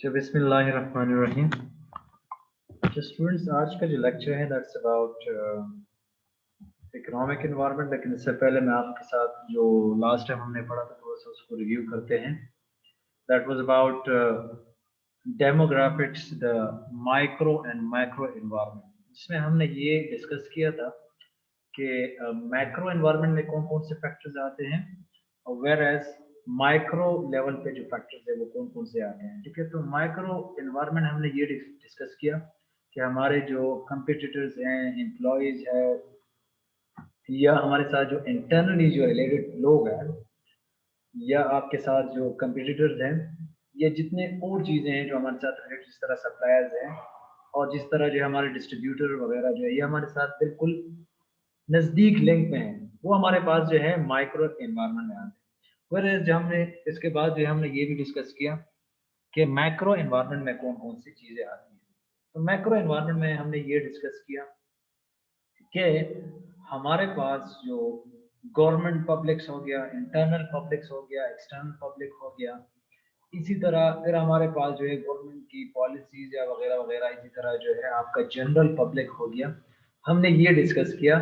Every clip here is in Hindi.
तो बिस्मिल्लाहिर्रहमानिर्रहीम। तो स्टूडेंट्स, आज का जो लेक्चर है दैट्स अबाउट इकोनॉमिक एनवायरनमेंट। लेकिन इससे पहले मैं आपके साथ जो लास्ट टाइम हमने पढ़ा था थोड़ा सा उसको रिव्यू करते हैं। That was about demographics, the micro and macro environment. इसमें हमने ये डिस्कस किया था कि मैक्रो एनवायरनमेंट में कौन कौन से फैक्टर्स आते हैं और वेयर एज माइक्रो लेवल पे जो फैक्टर्स है वो कौन कौन से आते हैं। ठीक है, तो माइक्रो एनवायरनमेंट हमने ये डिस्कस किया कि हमारे जो कंपिटिटर्स हैं, एम्प्लॉयज है, या हमारे साथ जो इंटरनली जो रिलेटेड लोग हैं, या आपके साथ जो कंपिटिटर्स हैं, या जितने और चीज़ें हैं जो हमारे साथ रिलेटेड, जिस तरह सप्लायर्स हैं और जिस तरह जो है हमारे डिस्ट्रीब्यूटर वगैरह जो है ये हमारे साथ बिल्कुल नज़दीक लिंक में है, वो हमारे पास जो है माइक्रो एनवायरनमेंट में आते हैं। फिर जो हमने इसके बाद जो हमने ये भी डिस्कस किया कि मैक्रो एनवायरनमेंट में कौन कौन सी चीज़ें आती हैं। तो मैक्रो एनवायरनमेंट में हमने ये डिस्कस किया कि हमारे पास जो गवर्नमेंट पब्लिक्स हो गया, इंटरनल पब्लिक्स हो गया, एक्सटर्नल पब्लिक हो गया, इसी तरह फिर हमारे पास जो है गवर्नमेंट की पॉलिसीज या वगैरह वगैरह, इसी तरह जो है आपका जनरल पब्लिक हो गया। हमने ये डिस्कस किया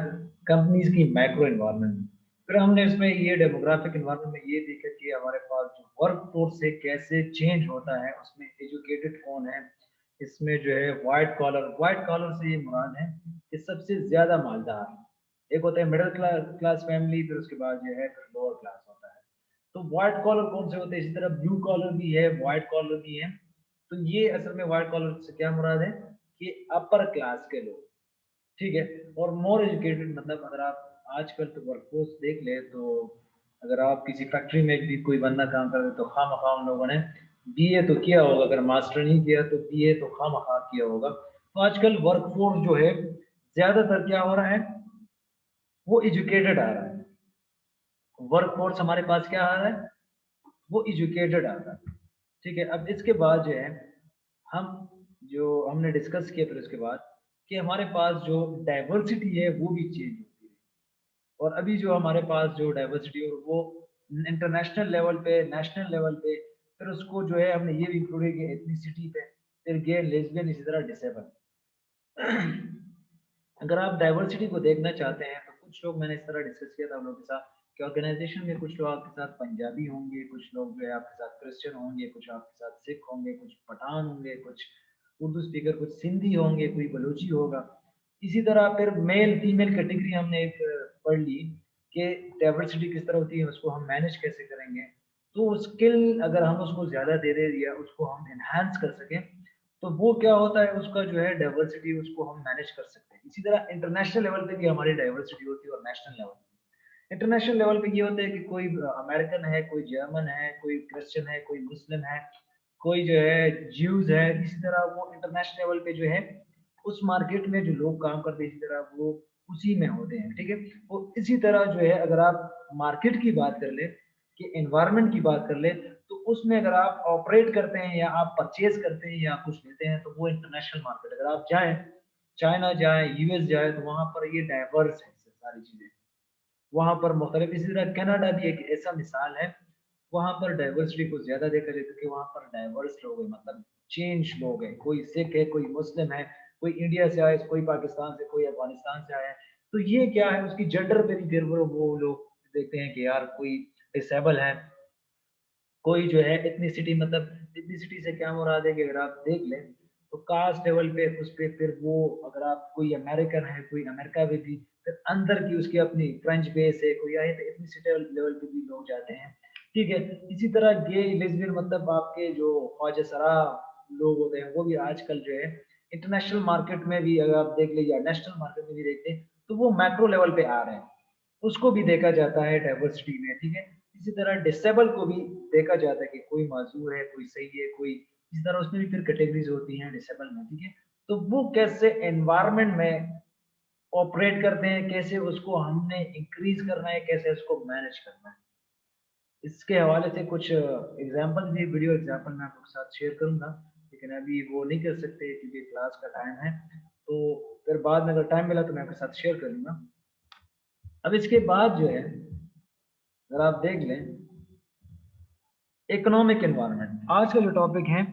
कंपनीज की मैक्रो एनवायरनमेंट में। फिर हमने इसमें ये डेमोग्राफिक एनवायरनमेंट में ये देखा कि हमारे पास जो वर्क फोर्स है कैसे चेंज होता है, उसमें एजुकेटेड कौन है, इसमें जो है वाइट कॉलर से ये मुराद है कि सबसे ज्यादा मालदार। एक होता है मिडिल क्लास फैमिली, फिर उसके बाद जो है फिर लोअर क्लास होता है। तो व्हाइट कॉलर कौन से होते हैं, इसी तरह ब्लू कॉलर भी है, व्हाइट कॉलर भी है। तो ये असल में व्हाइट कॉलर से क्या मुराद है कि अपर क्लास के लोग। ठीक है, और मोर एजुकेटेड मतलब अगर आप आजकल तो वर्कफोर्स देख ले तो अगर आप किसी फैक्ट्री में भी कोई बंदा काम कर रहे तो खामखा उन लोगों ने बीए तो किया होगा, अगर मास्टर नहीं किया तो बीए तो खामखा किया होगा। तो आजकल वर्कफोर्स जो है ज्यादातर क्या हो रहा है, वो एजुकेटेड आ रहा है। वर्कफोर्स हमारे पास क्या आ रहा है, वो एजुकेटेड आ रहा है। ठीक है, अब इसके बाद जो है हम जो हमने डिस्कस किया फिर उसके बाद कि हमारे पास जो डाइवर्सिटी है वो भी चेंज होती है। और अभी जो हमारे पास जो डाइवर्सिटी और वो इंटरनेशनल लेवल पे, नेशनल लेवल पे, फिर उसको जो है हमने ये भी इंक्लूड किया एथनिसिटी पे, फिर गे लेस्बियन, इसी तरह डिसेबल। अगर आप डाइवर्सिटी को देखना चाहते हैं तो कुछ लोग, मैंने इस तरह डिस्कस किया था हम लोग के साथ कि ऑर्गेनाइजेशन में कुछ लोग आपके साथ पंजाबी होंगे, कुछ लोग जो है आपके साथ क्रिश्चियन होंगे, कुछ आपके साथ सिख होंगे, कुछ पठान होंगे, कुछ उर्दू स्पीकर, कुछ सिंधी होंगे, कोई बलूची होगा। इसी तरह फिर मेल फीमेल कैटेगरी हमने एक पढ़ ली कि डाइवर्सिटी किस तरह होती है, उसको हम मैनेज कैसे करेंगे। तो स्किल अगर हम उसको ज़्यादा दे दें या उसको हम एनहांस कर सकें तो वो क्या होता है, उसका जो है डाइवर्सिटी उसको हम मैनेज कर सकते हैं। इसी तरह इंटरनेशनल लेवल पे भी हमारी डाइवर्सिटी होती है और नेशनल लेवल पे। इंटरनेशनल लेवल पे ये होता है कि कोई अमेरिकन है, कोई जर्मन है, कोई क्रिश्चियन है, कोई मुस्लिम है, कोई जो है ज्यूज है। इसी तरह वो इंटरनेशनल लेवल पे जो है उस मार्केट में जो लोग काम करते हैं इसी तरह वो उसी में होते हैं। ठीक है, वो इसी तरह जो है अगर आप मार्केट की बात कर ले, कि एनवायरनमेंट की बात कर ले, तो उसमें अगर आप ऑपरेट करते हैं या आप परचेज करते हैं या कुछ लेते हैं तो वो इंटरनेशनल मार्केट। अगर आप जाएं, चाइना जाएं, यूएस जाए, तो वहां पर ये डाइवर्स है सारी चीजें। वहां पर मुख्तलिफ, इसी तरह कनाडा भी एक ऐसा मिसाल है, वहां पर डाइवर्सिटी को ज्यादा देखा जाता है कि वहां पर डाइवर्स लोग हैं, मतलब चेंज लोग हैं, कोई सिख है, कोई मुस्लिम है, कोई इंडिया से आए, कोई पाकिस्तान से, कोई अफगानिस्तान से आया है। तो ये क्या है, उसकी जेंडर पे भी फिर वो लोग देखते हैं कि यार कोई डिसेबल है, कोई जो है इथनिसिटी, मतलब इथनिसिटी से क्या मुराद है कि अगर आप देख लें तो कास्ट लेवल पे उस पे फिर वो, अगर आप कोई अमेरिकन है, कोई अमेरिका में भी, फिर अंदर की उसकी अपनी फ्रेंच बेस है, कोई आए तो इथनिसिटी लेवल पे भी लोग जाते हैं। ठीक है, इसी तरह गे लेस्बियन, मतलब आपके जो ख्वाजा सरा लोग होते हैं वो भी आजकल जो है इंटरनेशनल मार्केट में भी, अगर आप देख लीजिए नेशनल मार्केट में भी देखते हैं तो वो मैक्रो लेवल पे आ रहे हैं, उसको भी देखा जाता है डाइवर्सिटी में। ठीक है, इसी तरह डिसेबल को भी देखा जाता है कि कोई माजूर है, कोई सही है, कोई इस तरह, उसमें भी फिर कैटेगरीज होती हैं डिसेबल में। ठीक है, तो वो कैसे एनवायरनमेंट में ऑपरेट करते हैं, कैसे उसको हमने इंक्रीज करना है, कैसे उसको मैनेज करना है, इसके हवाले से कुछ एग्जाम्पल भी, वीडियो एग्जाम्पल मैं आपके साथ शेयर करूंगा, लेकिन अभी वो नहीं कर सकते क्योंकि क्लास का टाइम है। तो फिर बाद में अगर टाइम मिला तो मैं आपके साथ शेयर कर लूंगा। अब इसके बाद जो है अगर आप देख लें इकोनॉमिक एनवायरनमेंट, आज का जो टॉपिक है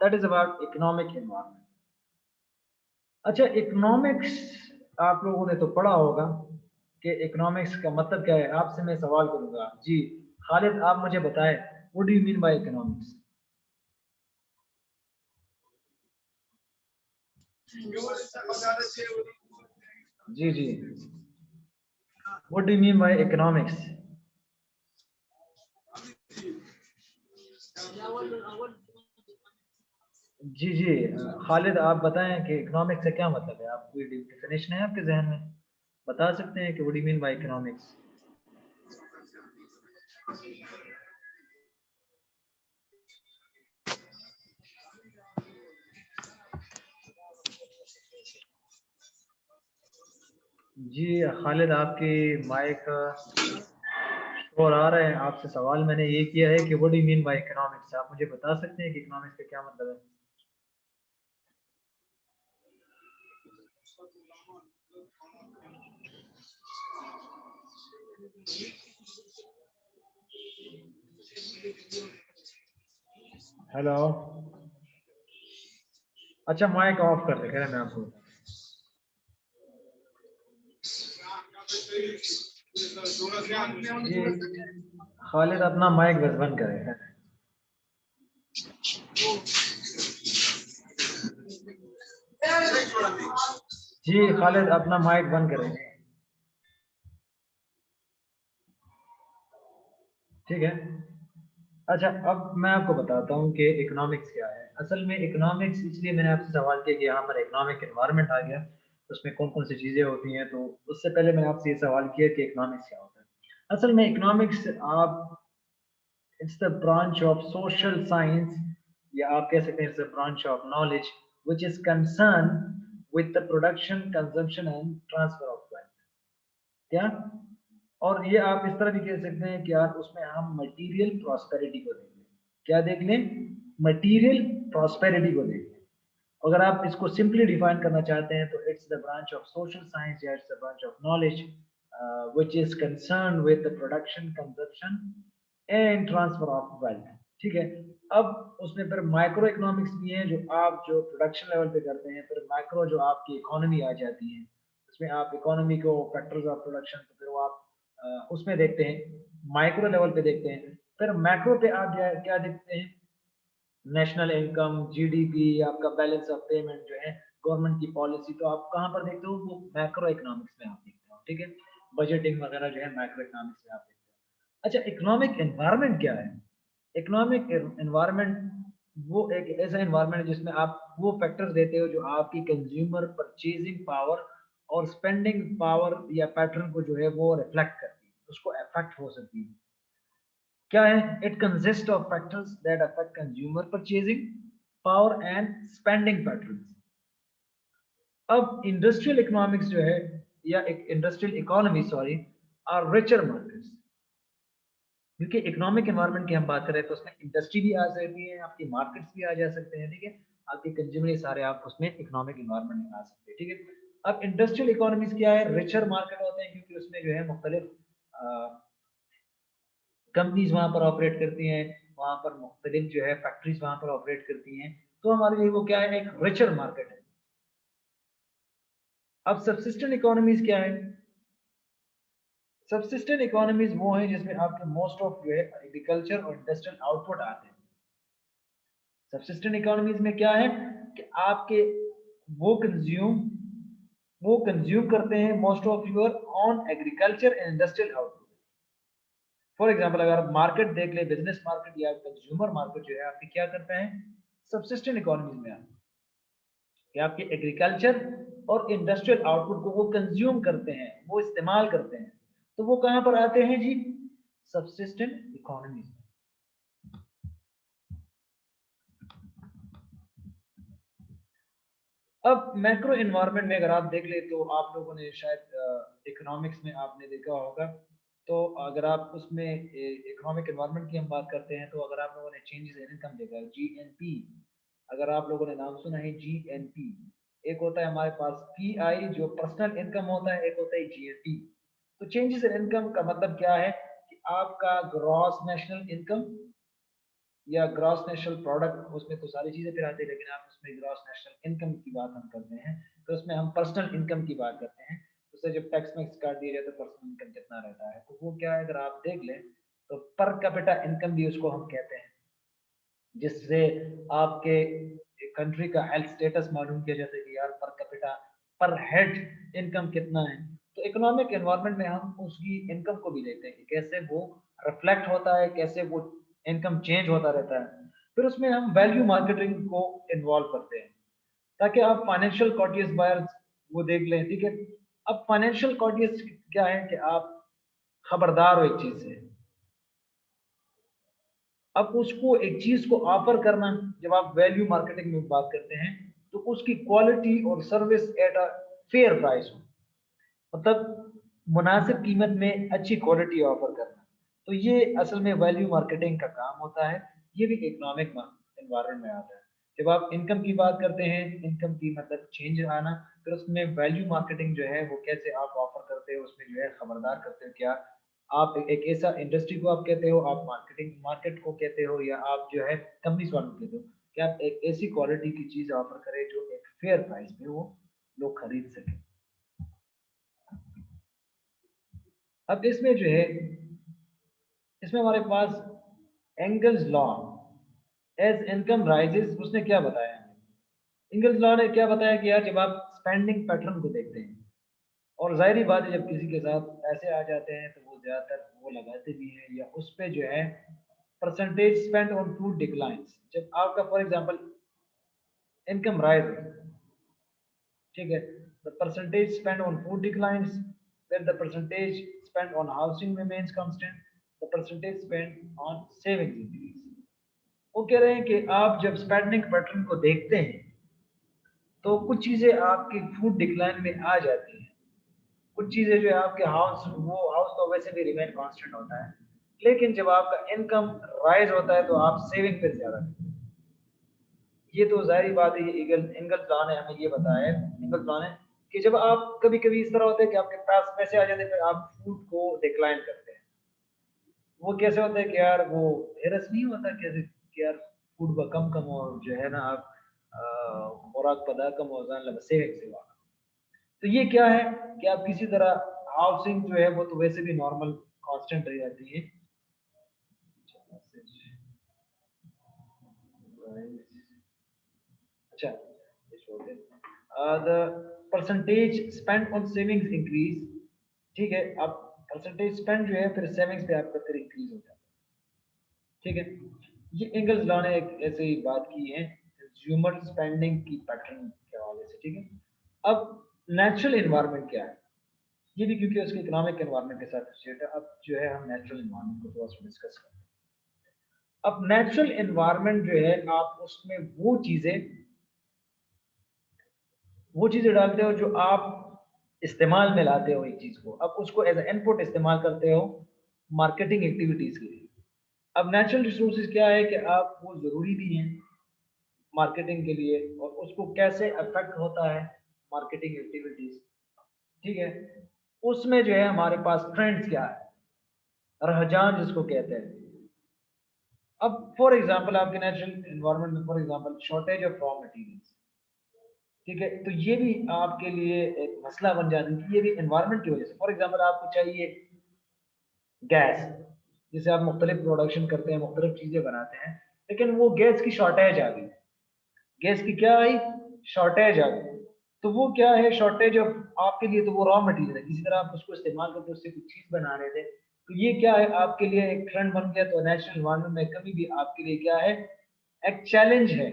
that is about economic environment. अच्छा, इकोनॉमिक्स आप लोगों ने तो पढ़ा होगा कि इकोनॉमिक्स का मतलब क्या है। आपसे मैं सवाल करूंगा जी, खालिद आप मुझे बताएं, what do you mean by economics? जी जी, what do you mean by economics? जी जी, खालिद आप बताएं कि इकोनॉमिक्स से क्या मतलब है। आप कोई डिफिनेशन है आपके जहन में, बता सकते हैं कि what do you mean by economics? जी खालिद, आपकी माइक शोर आ रहे हैं। आपसे सवाल मैंने ये किया है कि what do you mean by economics. आप मुझे बता सकते हैं कि इकोनॉमिक्स का क्या मतलब है? हेलो, अच्छा माइक ऑफ कर दे, खैर मैं आपको बताता हूँ। जी खालिद अपना माइक बस बंद करें। जी खालिद अपना माइक बंद करें। ठीक है। अच्छा, अब मैं आपको बताता हूँ कि इकोनॉमिक्स क्या है। असल में इकोनॉमिक्स, इसलिए मैंने आपसे सवाल किया कि यहाँ पर इकोनॉमिक एनवायरनमेंट आ गया, उसमें कौन कौन सी चीज़ें होती हैं। तो उससे पहले मैंने आपसे ये सवाल किया कि इकोनॉमिक्स क्या होता है। असल में इकोनॉमिक्स आप, it's the branch of social science, या आप कह सकते हैं it's the branch of knowledge which is concern with the production, consumption and transfer of wealth. क्या, और ये आप इस तरह भी कह सकते हैं कि यार उसमें हम मटेरियल प्रॉस्पेरिटी को देख लें। क्या देख लें? मटेरियल प्रॉस्पेरिटी को देख लें। अगर आप इसको सिंपली डिफाइन करना चाहते हैं तो it's the branch of social science, या it's the branch of knowledge which is concern with the production, consumption and transfer of wealth. ठीक है। अब उसमें फिर माइक्रो इकोनॉमिक्स भी है, जो आप जो प्रोडक्शन लेवल पे करते हैं। फिर माइक्रो जो आपकी इकोनॉमी आ जाती है, उसमें आप इकोनॉमी को फैक्टर्स ऑफ प्रोडक्शन, तो फिर वो आप उसमें देखते हैं, माइक्रो लेवल पे देखते हैं। फिर मैक्रो पे आप क्या देखते हैं? नेशनल इनकम, जीडीपी, आपका बैलेंस ऑफ पेमेंट जो है, गवर्नमेंट की पॉलिसी, तो आप कहाँ पर देखते हो? वो मैक्रो इकोनॉमिक्स में आप देखते हो। ठीक है। बजटिंग वगैरह जो है मैक्रो इकोनॉमिक्स में आप देखते हो। अच्छा, इकोनॉमिक एनवायरनमेंट क्या है? इकोनॉमिक एनवायरनमेंट वो एक ऐसा एनवायरनमेंट है जिसमें आप वो फैक्टर्स देते हो जो आपकी कंज्यूमर परचेजिंग पावर और स्पेंडिंग पावर या पैटर्न को जो है वो रिफ्लेक्ट करती है, उसको अफेक्ट हो सकती है। क्या है? It consist of factors that affect consumer purchasing power and spending patterns. अब इंडस्ट्रियल इकोनॉमिक्स जो है, या एक industrial economy sorry, are richer markets. क्योंकि इकोनॉमिक एनवायरनमेंट की हम बात करें तो उसमें इंडस्ट्री भी आ सकती है, आपकी मार्केट्स भी आ जा सकते हैं। ठीक है। आपके कंज्यूमर सारे आप उसमें इकोनॉमिक एनवायरनमेंट में आ सकते हैं। ठीक है। अब इंडस्ट्रियल इकोनॉमीज क्या है? रिचर मार्केट होते हैं, क्योंकि उसमें जो है मुख्तलिफ कंपनीज वहां पर ऑपरेट करती हैं, वहां पर मुख्तलिफ जो है फैक्ट्रीज वहां पर ऑपरेट करती हैं। तो हमारे लिए वो क्या है? एक रिचर मार्केट है। अब सबसिस्टेंट इकोनॉमीज क्या है? सबसिस्टेंट इकोनॉमीज वो है जिसमें आपके मोस्ट ऑफ जो है एग्रीकल्चर और इंडस्ट्रियल आउटपुट आते हैं। सबसिस्टेंट इकोनॉमीज में क्या है कि आपके वो कंज्यूम वो कंज्यूम करते हैं most of you're on agriculture and industrial output. For example, अगर आप मार्केट देख ले, बिजनेस मार्केट या कंज्यूमर मार्केट जो है आपकी क्या करता है सबसिस्टेंट इकोनॉमीज में? आप कि आपके एग्रीकल्चर और इंडस्ट्रियल आउटपुट को वो कंज्यूम करते हैं, वो इस्तेमाल करते हैं। तो वो कहां पर आते हैं जी? सबसिस्टेंट इकोनॉमीज में। अब मैक्रो एनवायरनमेंट में अगर आप देख ले तो आप लोगों ने शायद इकोनॉमिक्स में आपने देखा होगा। तो अगर आप उसमें इकोनॉमिक एनवायरनमेंट की हम बात करते हैं, तो अगर आप लोगों ने चेंजेस इन इनकम देखा है, जीएनपी, अगर आप लोगों ने नाम सुना है जीएनपी, एक होता है हमारे पास पीआई जो पर्सनल इनकम होता है, एक होता है जीएनपी। तो चेंजेस इन इनकम का मतलब क्या है कि आपका ग्रॉस नेशनल इनकम या ग्रॉस नेशनल प्रोडक्ट, उसमें तो सारी चीजें फिर आती है, लेकिन आप उसमें ग्रॉस नेशनल इनकम की बात हम करते हैं तो उसमें हम पर्सनल इनकम की बात करते हैं। उससे जब टैक्स मैक्स काट दिया जाए तो पर्सनल इनकम कितना रहता है, तो वो क्या है अगर आप देख लें तो पर कैपिटा इनकम भी उसको हम कहते हैं, जिससे आपके कंट्री का हेल्थ स्टेटस मालूम किया जाता है कि यार पर कैपिटा पर हेड इनकम कितना है। तो इकोनॉमिक एनवायरनमेंट में हम उसकी इनकम को भी देखते हैं कि कैसे वो रिफ्लेक्ट होता है, कैसे वो इनकम चेंज होता रहता है। फिर उसमें हम वैल्यू मार्केटिंग को इन्वॉल्व करते हैं ताकि आप फाइनेंशियल कॉटियस बायर्स वो देख लें, ठीक है। अब फाइनेंशियल कॉटियस क्या है कि आप खबरदार हो एक चीज से, अब उसको एक चीज को ऑफर करना, जब आप वैल्यू मार्केटिंग में बात करते हैं तो उसकी क्वालिटी और service at a fair price हो, मतलब मुनासिब कीमत में अच्छी क्वालिटी ऑफर करना। तो ये असल में वैल्यू मार्केटिंग का काम होता है। ये भी इकोनॉमिक एनवायरनमेंट में आता है। जब आप इनकम की बात करते हैं, इनकम की मतलब चेंज आना, फिर उसमें वैल्यू मार्केटिंग जो है वो कैसे आप ऑफर करते हो, उसमें जो है खबरदार करते हो क्या आप एक ऐसा इंडस्ट्री को आप कहते हो, आप मार्केटिंग मार्केट को कहते हो, या आप जो है कंपनी वालों को कहते हो कि आप एक ऐसी क्वालिटी की चीज ऑफर करें जो एक फेयर प्राइस पे वो लोग खरीद सकें। अब इसमें जो है, इसमें हमारे पास Engel's law as income rises, उसने क्या बताया है? एंगल्स लॉ ने क्या बताया कि यार जब आप स्पेंडिंग पैटर्न को देखते हैं, और जाहिर ही बात है जब किसी के साथ पैसे आ जाते हैं तो वो ज्यादातर वो लगाते भी हैं, या उस पे जो है percentage spend on food declines. जब आपका फॉर एग्जांपल इनकम राइज, ठीक है, the percentage spend on food declines, फिर the percentage spend on housing remains constant, the percentage spend on savings increase. वो कह रहे हैं कि आप जब स्पेंडिंग पैटर्न को देखते हैं तो कुछ चीजें आपकी फूड डिक्लाइन में आ जाती हैं, कुछ चीजें जो है आपके हाउस, वो हाउस तो वैसे भी रिमेन कांस्टेंट होता है, लेकिन जब आपका इनकम राइज होता है तो आप सेविंग पे ज्यादा करते हैं। ये तो जाहिर बात है, ये इंगल प्लान है, हमें ये बताया है इंगल प्लान है कि जब आप कभी कभी इस तरह होता है कि आपके पास पैसे आ जाते हैं फिर आप फूड को डिक्लाइन करते हैं। वो कैसे होता है कि यार वो हेरस नहीं होता कैसे कि यार फूड का कम कम और जो है ना आप खुराक पदा कम हो जाए सेविंग से वाला। तो ये क्या है कि आप किसी तरह हाउसिंग जो है वो तो वैसे भी नॉर्मल कांस्टेंट रह जाती है। अच्छा, the percentage spend on savings increase, ठीक है। अब परसेंटेज स्पेंड जो है फिर सेविंग्स पे आपका फिर इंक्रीज हो जाता है, ठीक है। ये एंगल्स लॉ ने एक ऐसे ही बात की है कंज्यूमर स्पेंडिंग की पैटर्न के हवाले से, ठीक है। अब नेचुरल एनवायरनमेंट क्या है, ये भी क्योंकि उसके इकोनॉमिक एनवायरनमेंट के साथ associated है। अब जो है हम नेचुरल एनवायरनमेंट को थोड़ा सा डिस्कस करते हैं। अब नेचुरल एनवायरनमेंट जो है आप उसमें वो चीजें डालते हो जो आप इस्तेमाल में लाते हो एक चीज को, अब उसको एज इनपुट इस्तेमाल करते हो मार्केटिंग एक्टिविटीज के लिए। अब नेचुरल रिसोर्सेज क्या है कि आप वो जरूरी भी हैं मार्केटिंग के लिए, और उसको कैसे अफेक्ट होता है मार्केटिंग एक्टिविटीज, ठीक है। उसमें जो है हमारे पास ट्रेंड्स क्या है, रुझान जिसको कहते हैं। अब फॉर एग्जांपल आपके नेचुरल एनवायरनमेंट में for example shortage of raw materials, ठीक है, तो ये भी आपके लिए एक मसला बन जाती है कि ये भी एनवायरनमेंट की वजह से। फॉर एग्जांपल आपको चाहिए गैस, जिसे आप मुख्तलिफ प्रोडक्शन करते हैं, मुख्तलिफ चीजें बनाते हैं, लेकिन वो गैस की शॉर्टेज आ गई, गैस की क्या आई, शॉर्टेज आ गई। तो वो क्या है शॉर्टेज ऑफ, आपके लिए तो वो रॉ मटेरियल है, किसी तरह आप उसको इस्तेमाल करके उससे कुछ चीज बना रहे थे, तो ये क्या है आपके लिए एक ट्रेंड बन गया। तो नेचुरल एनवायरनमेंट में कभी भी आपके लिए क्या है, एक चैलेंज है।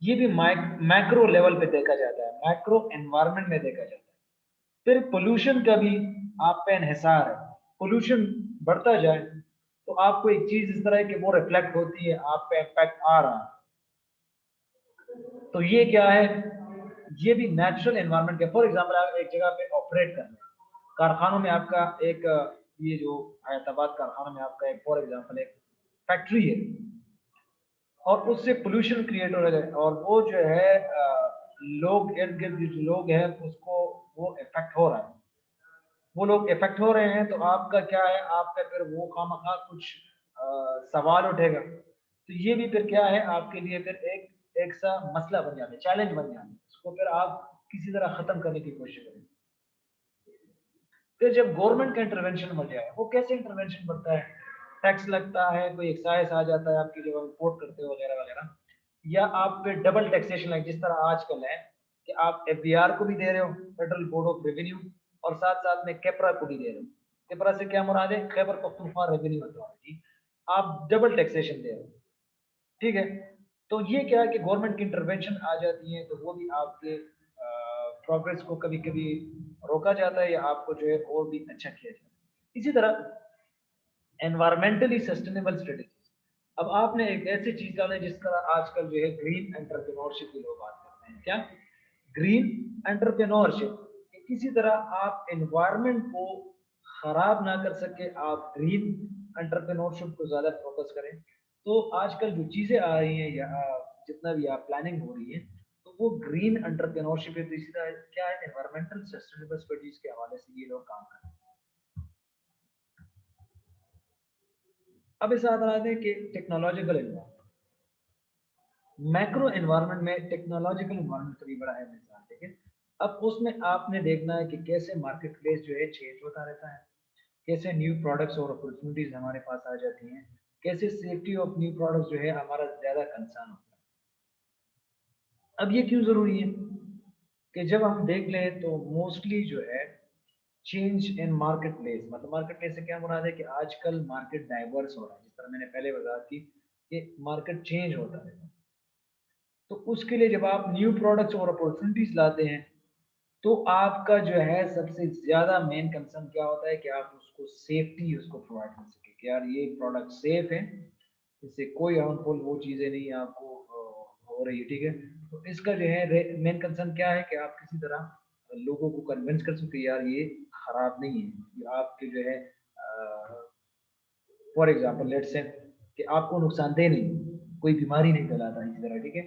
ये भी मैक्रो लेवल पे देखा जाता है, मैक्रो एनवायरनमेंट में देखा जाता है। फिर पोल्यूशन का भी आप पे इन्हिसार है, पोल्यूशन बढ़ता जाए तो आपको एक चीज इस तरह है कि वो रिफ्लेक्ट होती है, आप पे इम्पैक्ट आ रहा है। तो ये क्या है, ये भी नेचुरल एनवायरनमेंट के। फॉर एग्जांपल आप एक जगह पे ऑपरेट कर रहे हैं, कारखानों में आपका एक ये जो हैदराबाद कारखानों में आपका एक फॉर एग्जांपल एक फैक्ट्री है, और उससे पोल्यूशन क्रिएट हो रहा है, और वो जो है लोग इर्द गिर्द जो लोग हैं उसको वो इफेक्ट हो रहा है, वो लोग इफेक्ट हो रहे हैं, तो आपका क्या है, आपका फिर वो खामखा कुछ सवाल उठेगा तो ये भी फिर क्या है आपके लिए फिर एक सा मसला बन जाता है, चैलेंज बन जाता है, उसको फिर आप किसी तरह खत्म करने की कोशिश करें। फिर जब गवर्नमेंट का इंटरवेंशन बढ़ जाए, वो कैसे इंटरवेंशन बढ़ता है, टैक्स लगता है, कोई एक्साइज आ जाता है आपकी जब इम्पोर्ट करते हो वगैरह वगैरह, या आप पे डबल टैक्सेशन लगे, जिस तरह आजकल है कि आप एफबीआर को भी दे रहे हो, फेडरल बोर्ड ऑफ रेवेन्यू, और साथ साथ में केपरा को भी दे रहे हो। केपरा से क्या मुराद है, खैबर पख्तूनख्वा रेवेन्यू अथॉरिटी, आप डबल टैक्सेशन दे रहे हो, ठीक है। तो ये क्या है कि गवर्नमेंट की इंटरवेंशन आ जाती है, तो वो भी आपके प्रोग्रेस को कभी कभी रोका जाता है, या आपको जो है और भी अच्छा किया जाता है। इसी तरह एनवायरमेंटली सस्टेनेबल स्ट्रेटेजीज, अब आपने एक ऐसी चीज डाली जिस तरह आजकल जो है ग्रीन एंटरप्रेन्योरशिप की लोग बात करते हैं, क्या ग्रीन एंटरप्रेन्योरशिप, कि किसी तरह आप एनवायरमेंट को खराब ना कर सके, आप ग्रीन एंटरप्रेन्योरशिप को ज्यादा फोकस करें। तो आजकल जो चीजें आ रही हैं या जितना भी आप प्लानिंग हो रही है, तो वो ग्रीन एंटरप्रेन्योरशिप है, तो इसी तरह क्या है एनवायरमेंटल सस्टेनेबल स्टडीज के हवाले से ये लोग काम कर रहे हैं। अब इस आते हैं कि टेक्नोलॉजिकल एनवायरमेंट, मैक्रो एनवायरमेंट में टेक्नोलॉजिकल एनवायरमेंट का भी बड़ा है मिसाल, ठीक है। अब उसमें आपने देखना है कि कैसे मार्केट प्लेस जो है चेंज होता रहता है, कैसे न्यू प्रोडक्ट्स और अपॉर्चुनिटीज हमारे पास आ जाती हैं, कैसे सेफ्टी ऑफ न्यू प्रोडक्ट्स जो है हमारा ज्यादा कंसर्न होता है। अब ये क्यों जरूरी है कि जब हम देख लें तो मोस्टली जो है चेंज इन मार्केट प्लेस, मतलब मार्केट प्लेस से क्या मुराद है कि आजकल मार्केट डाइवर्स हो रहा है, जिस तरह मैंने पहले वजाहत की कि मार्केट चेंज होता रहता है। तो उसके लिए जब आप न्यू प्रोडक्ट्स और अपॉर्चुनिटीज लाते हैं, तो आपका जो है सबसे ज्यादा मेन कंसर्न क्या होता है कि आप उसको सेफ्टी उसको प्रोवाइड कर सके कि यार ये प्रोडक्ट सेफ है, इससे कोई हार्मफुल वो चीजें नहीं आपको हो रही है, ठीक है। तो इसका जो है मेन कंसर्न क्या है कि आप किसी तरह लोगों को कन्विंस कर सके यार ये खराब नहीं है, ये आपके जो है फॉर एग्जाम्पल लेट से कि आपको नुकसानदेह नहीं, कोई बीमारी नहीं फैलाता इसी तरह, ठीक है।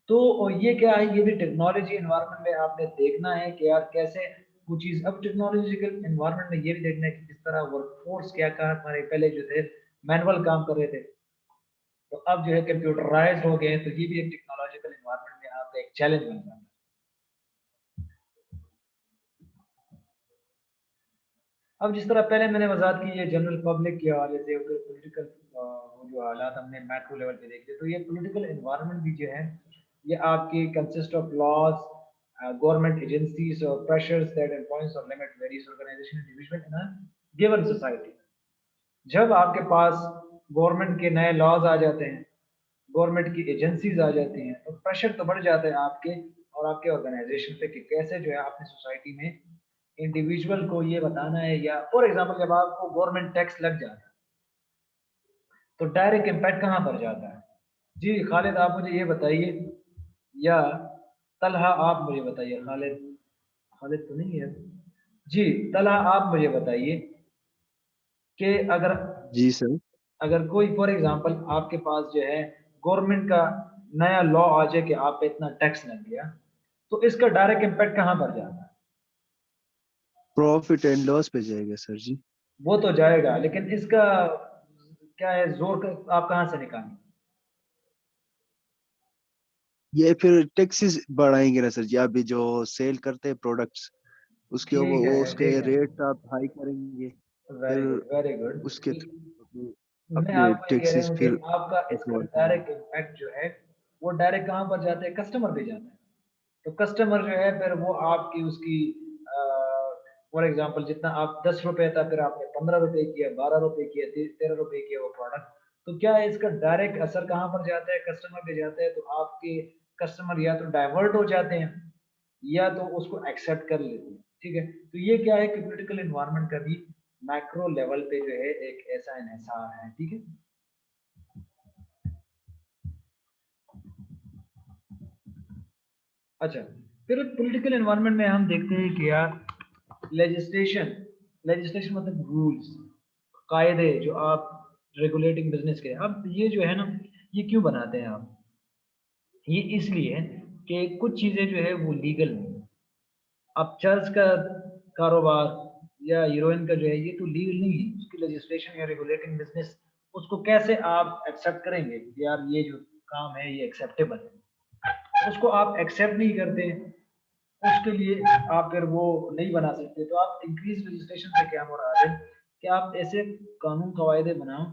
तो ये क्या है, ये भी टेक्नोलॉजी एनवायरनमेंट में आपने देखना है कि यार कैसे वो चीज, अब टेक्नोलॉजिकल एनवायरनमेंट में ये भी देखना है कि किस तरह वर्कफोर्स क्या कहा, हमारे पहले जो थे मैनुअल काम कर रहे थे, तो अब जो है कंप्यूटराइज हो गए, तो ये भी एक टेक्नोलॉजिकल एनवायरनमेंट में आपका एक चैलेंज बन जाता है। अब जिस तरह पहले मैंने वजात की ये जनरल पब्लिक के हवाले से, फिर पॉलिटिकल जो हालात हमने मैक्रो लेवल पे देखे, तो ये पॉलिटिकल एनवायरनमेंट भी जो है ये आपकी consist of laws, government agencies और प्रेशर्स दैट इन्फ्लुएंस और limit various organisation individual in a given society. जब आपके पास गवर्नमेंट के नए लॉज आ जाते हैं, गवर्नमेंट की एजेंसीज आ जाती हैं, तो प्रेशर तो बढ़ जाता है आपके और आपके ऑर्गेनाइजेशन पे कि कैसे जो है अपनी सोसाइटी में इंडिविजुअल को ये बताना है, या फॉर एग्जांपल जब आपको गवर्नमेंट टैक्स लग जाता है, तो डायरेक्ट इम्पैक्ट कहाँ पर जाता है। जी खालिद आप मुझे ये बताइए, या तलहा आप मुझे बताइए, खालिद, खालिद तो नहीं है, जी तलहा आप मुझे बताइए कि अगर जी सर। अगर कोई फॉर एग्जांपल आपके पास जो है गवर्नमेंट का नया लॉ आ जाए कि आप पे इतना टैक्स लग गया, तो इसका डायरेक्ट इम्पैक्ट कहाँ पर जाता है। प्रॉफिट एंड लॉस पे जाएगा सर जी। वो तो जाएगा, लेकिन इसका क्या है जोर आप कहाँ से निकालेंगे। ये फिर टैक्सेस बढ़ाएंगे ना सर जी, अभी जो सेल करते हैं प्रोडक्ट्स उसके ठीक वो है उसके ठीक है, रेट आप हाई करेंगे, वेरी फिर गुड वेरी गुड। उसके थ्रू अपने मैं अपने आपको ये कह रहा टैक्सेस हूँ कि फिर आपका इसका अफोर्ड करेंगे। डायरेक्ट इम्पैक्ट जो है वो डायरेक्ट कहाँ पर जाता है, कस्टमर पे जाता है। तो कस्टमर जो है फिर वो आपकी उसकी फॉर एग्जांपल जितना आप 10 रुपए था, फिर आपने 15 रुपए किया, 12 रुपए किया, 13 रुपए किया वो प्रोडक्ट, तो क्या है इसका डायरेक्ट असर कहाँ पर जाता है, कस्टमर पे जाता है। तो आपके कस्टमर या तो डाइवर्ट हो जाते हैं या तो उसको एक्सेप्ट कर लेते हैं, ठीक है। तो ये क्या है कि पॉलिटिकल एनवायरनमेंट का भी मैक्रो लेवल पे जो है एक ऐसा इन्हिसार है, ठीक है। अच्छा, फिर पॉलिटिकल एनवायरनमेंट में हम देखते हैं कि यार लेजिस्लेशन, लेजिस्लेशन मतलब रूल्स, कायदे जो आप रेगुलेटिंग बिजनेस के, अब ये जो है ना ये क्यों बनाते हैं आप, ये इसलिए कि कुछ चीजें जो है वो लीगल नहीं है। अब चर्च का कारोबार या हीरोइन का जो है ये तो लीगल नहीं है, उसकी लेजिस्लेशन या रेगुलेटिंग बिजनेस उसको कैसे आप एक्सेप्ट करेंगे कि यार ये जो काम है ये एक्सेप्टेबल है, उसको आप एक्सेप्ट नहीं करते, उसके लिए आप फिर वो नहीं बना सकते, तो आप इंक्रीज लेजिस्लेशन से क्या हो रहा है कि आप ऐसे कानून कवायदे बनाओ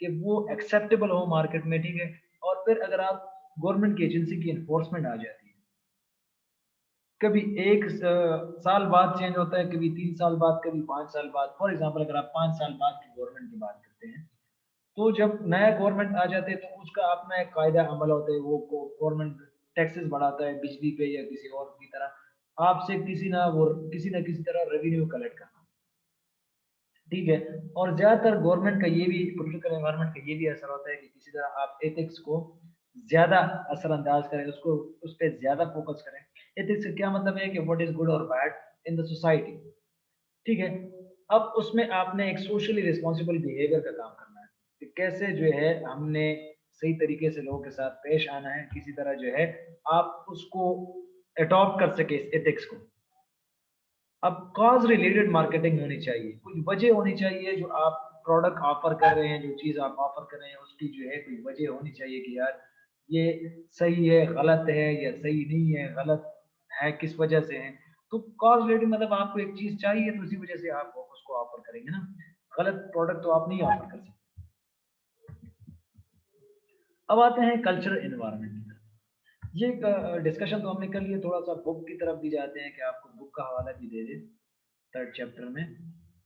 कि वो एक्सेप्टेबल हो मार्केट में, ठीक है। और फिर अगर आप गवर्नमेंट की एजेंसी की इन्फोर्समेंट आ जाती है, कभी एक साल बाद चेंज होता है, कभी 3 साल बाद, कभी 5 साल बाद। फॉर एग्जाम्पल अगर आप 5 साल बाद की गवर्नमेंट की बात करते हैं, तो जब नया गवर्नमेंट आ जाते हैं तो उसका अपना एक कायदा अमल होता है, वो गवर्नमेंट टैक्सेस बढ़ाता है बिजली पे या किसी और की तरह, आपसे किसी ना किसी तरह रेवेन्यू कलेक्ट करना, ठीक है। और ज्यादातर गवर्नमेंट का ये भी, पॉलिटिकल एनवायरनमेंट का ये भी असर होता है कि किसी तरह आप एथिक्स को ज्यादा असरअंदाज करें, उसको उस पर ज्यादा फोकस करें। एथिक्स का क्या मतलब है कि व्हाट इज गुड और बैड इन द सोसाइटी, ठीक है। अब उसमें आपने एक सोशली रिस्पॉन्सिबल बिहेवियर का काम करना है कि कैसे जो है हमने सही तरीके से लोगों के साथ पेश आना है, किसी तरह जो है आप उसको अडॉप्ट कर सके इस एथिक्स को। अब कॉज रिलेटेड मार्केटिंग होनी चाहिए, कोई वजह होनी चाहिए जो आप प्रोडक्ट ऑफर कर रहे हैं, जो चीज आप ऑफर कर रहे हैं उसकी जो है कोई वजह होनी चाहिए कि यार ये सही है, गलत है, या सही नहीं है, गलत है किस वजह से है। तो कॉज रिलेटेड मतलब आपको एक चीज चाहिए तो उसी वजह से आप उसको ऑफर करेंगे ना, गलत प्रोडक्ट तो आप नहीं ऑफर कर सकते। अब आते हैं कल्चरल एनवायरनमेंट की तरफ। ये डिस्कशन तो हमने कर लिया, थोड़ा सा बुक की तरफ भी जाते हैं कि आपको बुक का हवाला भी दे दे 3rd चैप्टर में,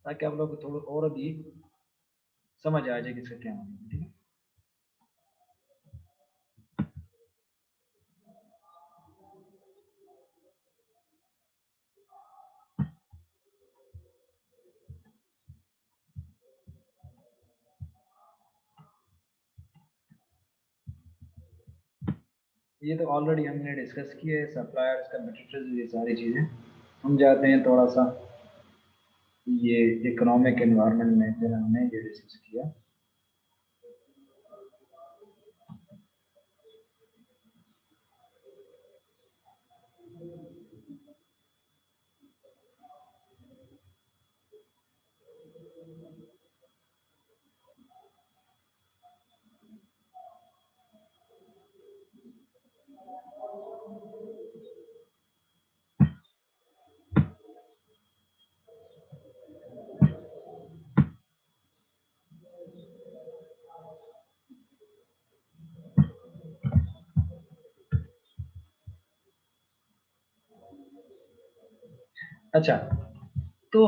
ताकि आप लोग को थोड़ा और भी समझ आ जाए कि इसका क्या मतलब है, ठीक है। ये तो ऑलरेडी हमने डिस्कस किया है, सप्लायर्स का मैट्रिसेस, ये सारी चीज़ें। हम जाते हैं थोड़ा सा ये इकोनॉमिक एनवायरनमेंट में, फिर हमने ये डिस्कस किया। अच्छा, तो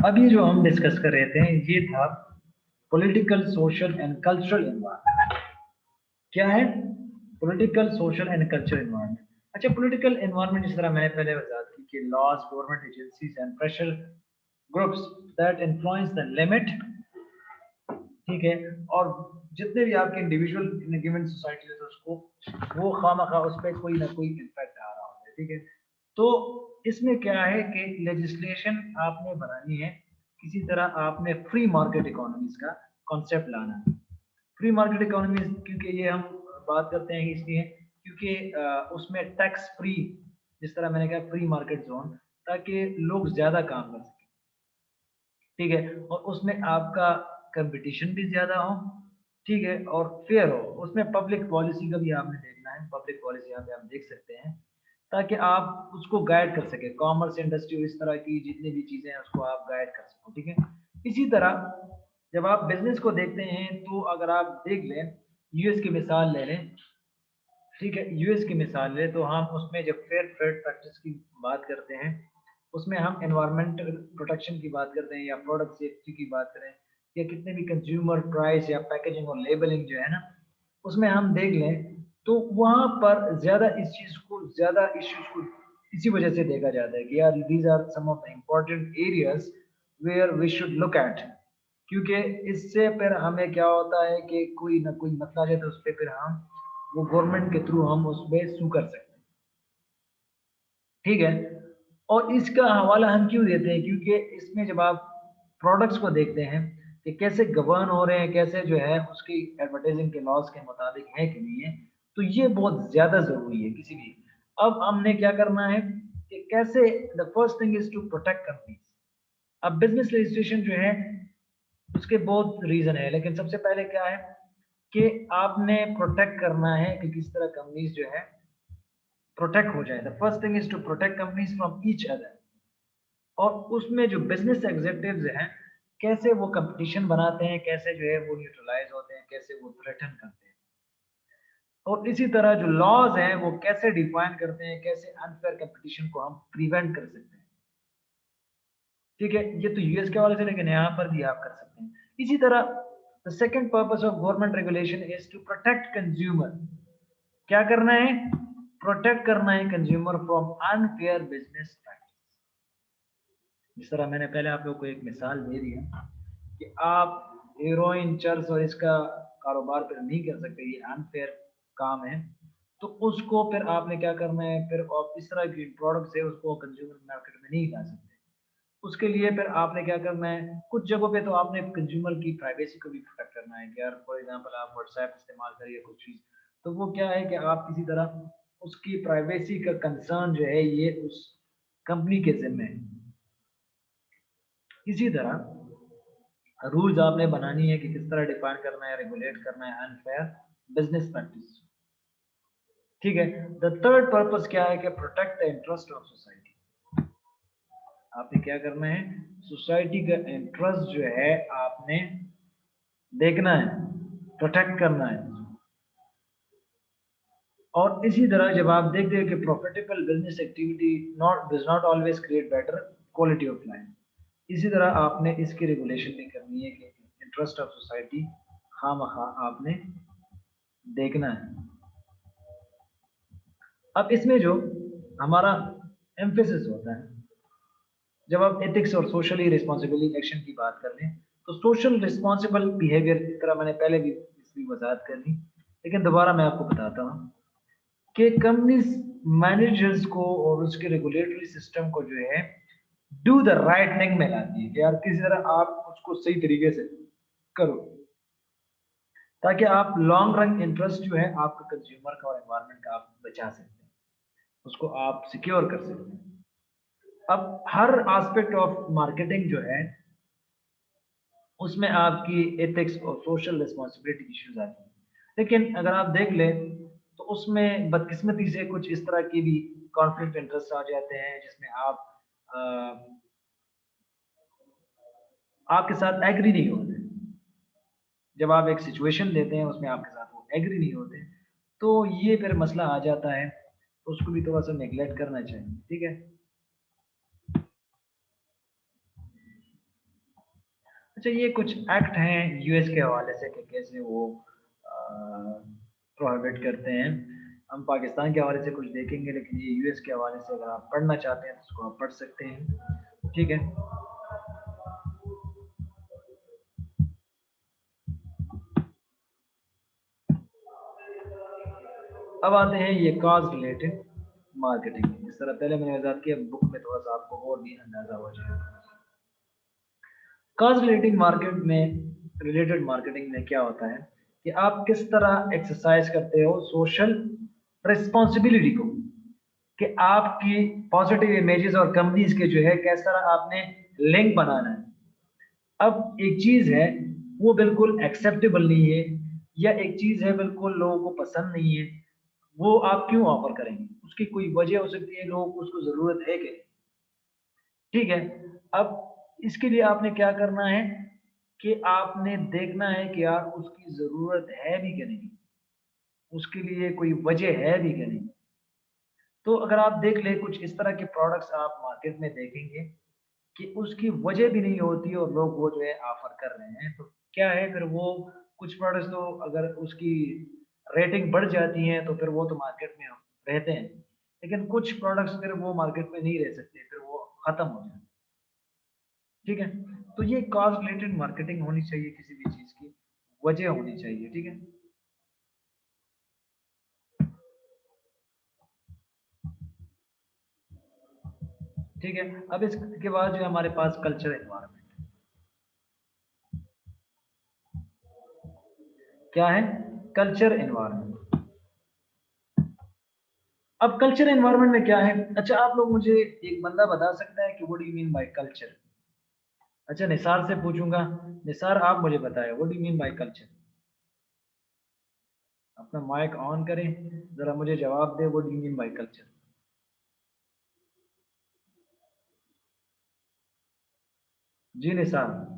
अभी जो हम डिस्कस कर रहे थे ये था political, social and cultural environment. क्या है? Political, social and cultural environment. अच्छा, पॉलिटिकल एनवायरनमेंट जिस तरह मैंने पहले वजाहत की कि laws, government agencies and pressure groups that influence the limit, ठीक है। और जितने भी आपके इंडिविजुअल इन गिवन सोसाइटी है तो उसको वो खामखा उस पर कोई ना कोई इम्पैक्ट आ रहा होता है, ठीक है। तो इसमें क्या है कि लेजिस्लेशन आपने बनानी है, किसी तरह आपने फ्री मार्केट इकोनॉमीज का कॉन्सेप्ट लाना है। फ्री मार्केट इकोनॉमीज क्योंकि ये हम बात करते हैं इसलिए क्योंकि उसमें टैक्स फ्री, जिस तरह मैंने कहा फ्री मार्केट जोन, ताकि लोग ज्यादा काम कर सकें, ठीक है। और उसमें आपका कंपटीशन भी ज्यादा हो, ठीक है, और फेयर हो। उसमें पब्लिक पॉलिसी का भी आपने देखना है, पब्लिक पॉलिसी यहाँ पे आप देख सकते हैं, ताकि आप उसको गाइड कर सके, कॉमर्स इंडस्ट्री इस तरह की जितनी भी चीजें हैं उसको आप गाइड कर सको, ठीक है। इसी तरह जब आप बिजनेस को देखते हैं तो अगर आप देख लें, यूएस की मिसाल ले लें, ठीक है, यूएस की मिसाल ले तो हम उसमें जब फेयर ट्रेड प्रैक्टिस की बात करते हैं, उसमें हम एनवायरमेंटल प्रोटेक्शन की बात करते हैं या प्रोडक्ट सेफ्टी की बात करें या कितने भी कंज्यूमर प्राइस या पैकेजिंग और लेबलिंग जो है ना, उसमें हम देख लें तो वहां पर ज्यादा इस चीज को, ज्यादा इश्यूज को इसी वजह से देखा जाता है कि यार these are some of the important areas where we should look at. क्योंकि इससे फिर हमें क्या होता है कि कोई ना कोई मसला है तो उस पर फिर हम वो गवर्नमेंट के थ्रू हम उस पर सू कर सकते हैं, ठीक है। और इसका हवाला हम क्यों देते हैं? क्योंकि इसमें जब आप प्रोडक्ट्स को देखते हैं कि कैसे गवर्न हो रहे हैं, कैसे जो है उसकी एडवर्टाइजिंग के लॉज के मुताबिक है कि नहीं है, तो ये बहुत ज्यादा जरूरी है किसी भी। अब हमने क्या करना है कि कैसे, the first thing is to protect companies. अब बिजनेस रजिस्ट्रेशन जो है उसके बहुत रीजन है, लेकिन सबसे पहले क्या है कि आपने प्रोटेक्ट करना है कि किस तरह कंपनीज जो है प्रोटेक्ट हो जाए। The first thing is to protect companies from each other. और उसमें जो बिजनेस एग्जीक्यूटिव्स हैं, कैसे वो कंपटीशन बनाते हैं, कैसे जो है वो न्यूट्रलाइज होते हैं, कैसे वो थ्रेटन करते हैं। और इसी तरह जो लॉज हैं वो कैसे डिफाइन करते हैं, कैसे अनफेयर कंपटीशन को हम प्रिवेंट कर सकते हैं। ठीक है, ये तो यूएस के हवाले से, लेकिन यहाँ पर भी आप कर सकते हैं इसी तरह। The second purpose of government regulation is to protect consumer. क्या करना है? प्रोटेक्ट करना है consumer from unfair business practice. जिस तरह मैंने पहले आप लोगों को एक मिसाल दे दी है कि आप हीरोइन, चर्च और इसका कारोबार फिर नहीं कर सकते, ये अनफेयर काम है। तो उसको फिर आपने क्या करना है, फिर आप इस तरह की प्रोडक्ट्स है उसको कंज्यूमर मार्केट में नहीं ला सकते। उसके लिए फिर आपने क्या करना है, कुछ जगहों पे तो आपने कंज्यूमर की प्राइवेसी को भी प्रोटेक्ट करना है कि यार फॉर एग्जांपल आप व्हाट्सएप इस्तेमाल करिए कुछ चीज़, तो वो क्या है कि आप किसी तरह उसकी प्राइवेसी का कंसर्न जो है ये उस कंपनी के जिम्मे है। इसी तरह रूल्स आपने बनानी है कि किस तरह डिफाइन करना है, रेगुलेट करना है अनफेयर बिजनेस प्रैक्टिस। ठीक है। द थर्ड पर्पस क्या है कि protect the interest of society. आपने क्या करना है, सोसाइटी का इंटरेस्ट जो है आपने देखना है, प्रोटेक्ट करना है। और इसी तरह जब आप देखते हैं कि profitable business activity not does not always create better quality of life, इसी तरह आपने इसकी रेगुलेशन भी करनी है कि इंटरेस्ट ऑफ सोसाइटी खामखा आपने देखना है। अब इसमें जो हमारा एम्फेसिस होता है, जब आप एथिक्स और सोशली रिस्पॉन्सिबिलिटी एक्शन की बात कर लें, तो सोशल रिस्पॉन्सिबल बिहेवियर की तरह मैंने पहले भी इसकी वजाहत कर ली, लेकिन दोबारा मैं आपको बताता हूँ कि कंपनीज मैनेजर्स को और उसके रेगुलेटरी सिस्टम को जो है डू द राइट थिंग में लाती है कि यार किसी तरह आप उसको सही तरीके से करो, ताकि आप लॉन्ग रन इंटरेस्ट जो है आपका कंज्यूमर का और एनवायरनमेंट का आप बचा सकते हैं, उसको आप सिक्योर कर सकते हैं। अब हर एस्पेक्ट ऑफ मार्केटिंग जो है उसमें आपकी एथिक्स और सोशल रिस्पॉन्सिबिलिटी इश्यूज आती हैं, लेकिन अगर आप देख लें तो उसमें बदकिस्मती से कुछ इस तरह की भी कॉन्फ्लिक्ट इंटरेस्ट आ जाते हैं जिसमें आप आपके साथ एग्री नहीं होते। जब आप एक सिचुएशन लेते हैं उसमें आपके साथ वो एग्री नहीं होते, तो ये फिर मसला आ जाता है, तो उसको भी थोड़ा सा नेग्लेक्ट करना चाहिए। ठीक है। अच्छा, ये कुछ एक्ट हैं यूएस के हवाले से कि कैसे वो प्रोहिबिट करते हैं। हम पाकिस्तान के हवाले से कुछ देखेंगे, लेकिन ये यूएस के हवाले से अगर आप पढ़ना चाहते हैं तो उसको आप पढ़ सकते हैं। ठीक है। अब आते हैं ये कॉज रिलेटेड मार्केटिंग। जिस तरह पहले मैंने वजाहत किया, बुक में थोड़ा सा आपको और भी अंदाजा हो जाएगा। कॉज रिलेटिंग मार्केट में रिलेटेड मार्केटिंग में क्या होता है कि आप किस तरह एक्सरसाइज करते हो सोशल रिस्पॉन्सिबिलिटी को, कि आपकी पॉजिटिव इमेजेस और कंपनीज के जो है किस तरह आपने लिंक बनाना है। अब एक चीज है वो बिल्कुल एक्सेप्टेबल नहीं है, या एक चीज है बिल्कुल लोगों को पसंद नहीं है, वो आप क्यों ऑफर करेंगे? उसकी कोई वजह हो सकती है, लोगों को उसको जरूरत है कि। ठीक है। अब इसके लिए आपने क्या करना है कि आपने देखना है कि यार उसकी जरूरत है भी कि नहीं, उसके लिए कोई वजह है भी कि नहीं। तो अगर आप देख ले कुछ इस तरह के प्रोडक्ट्स आप मार्केट में देखेंगे कि उसकी वजह भी नहीं होती और लोग वो जो है ऑफर कर रहे हैं, तो क्या है फिर वो कुछ प्रोडक्ट्स तो अगर उसकी रेटिंग बढ़ जाती है तो फिर वो तो मार्केट में रहते हैं, लेकिन कुछ प्रोडक्ट्स फिर वो मार्केट में नहीं रह सकते, फिर वो खत्म हो जाते हैं। ठीक है। तो ये कॉज रिलेटेड मार्केटिंग होनी चाहिए, किसी भी चीज की वजह होनी चाहिए। ठीक है। ठीक है। अब इसके बाद जो है हमारे पास कल्चर एनवायरनमेंट क्या है, कल्चर एनवायरनमेंट। अब कल्चर एनवायरनमेंट में क्या है, अच्छा आप लोग मुझे एक बंदा बता सकता है कि what do you mean by culture? अच्छा, निसार से पूछूंगा। निसार, आप मुझे बताएं, what do you mean by culture? अपना माइक ऑन करें, जरा मुझे जवाब दे, what do you mean by culture? जी निसार।